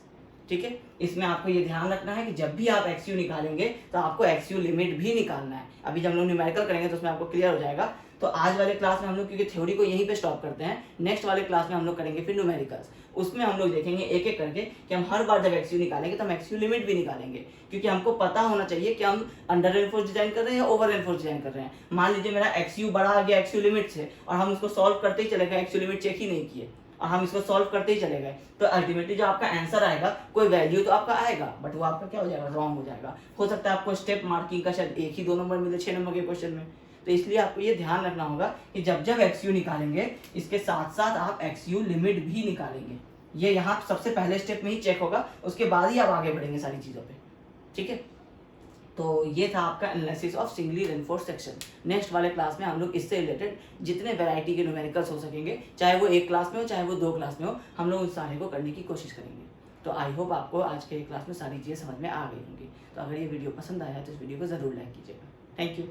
ठीक है। इसमें आपको ये ध्यान रखना है कि जब भी आप XU निकालेंगे तो आपको XU लिमिट भी निकालना है। अभी जब हम लोग न्यूमेरिकल करेंगे तो उसमें आपको क्लियर हो जाएगा। तो आज वाले क्लास में हम लोग क्योंकि थ्योरी को यहीं पे स्टॉप करते हैं, नेक्स्ट वाले क्लास में हम लोग करेंगे फिर न्यूमेरिकल्स। उसमें हम लोग देखेंगे एक एक करके कि हम हर बार जब XU निकालेंगे तो हम XU लिमिट भी निकालेंगे, क्योंकि हमको पता होना चाहिए कि हम अंडर रेनफोर्स डिजाइन कर रहे हैं या ओवर रेनफोर्स डिजाइन कर रहे हैं। मान लीजिए मेरा XU बड़ा आ गया XU लिमिट से, और हम उसको सॉल्व करते ही चले गए, XU लिमिट चेक ही नहीं किए और हम इसको सॉल्व करते ही चले गए, तो अल्टीमेटली जो आपका आंसर आएगा कोई वैल्यू तो आपका आएगा, बट वो आपका क्या हो जाएगा, रॉन्ग हो जाएगा। हो सकता है आपको स्टेप मार्किंग का शायद 1 ही 2 नंबर मिले 6 नंबर के क्वेश्चन में। तो इसलिए आपको ये ध्यान रखना होगा कि जब जब XU निकालेंगे इसके साथ साथ आप XU लिमिट भी निकालेंगे। ये यहाँ सबसे पहले स्टेप में ही चेक होगा, उसके बाद ही आप आगे बढ़ेंगे सारी चीज़ों पे, ठीक है। तो ये था आपका analysis of singly reinforce section. Next वाले क्लास में हम लोग इससे रिलेटेड जितने वैरायटी के न्यूमेरिकल्स हो सकेंगे, चाहे वो 1 क्लास में हो चाहे वो 2 क्लास में हो, हम लोग उस सारे को करने की कोशिश करेंगे। तो आई होप आपको आज के क्लास में सारी चीज़ें समझ में आ गई होंगी। तो अगर ये वीडियो पसंद आया तो इस वीडियो को ज़रूर लाइक कीजिएगा। Thank you.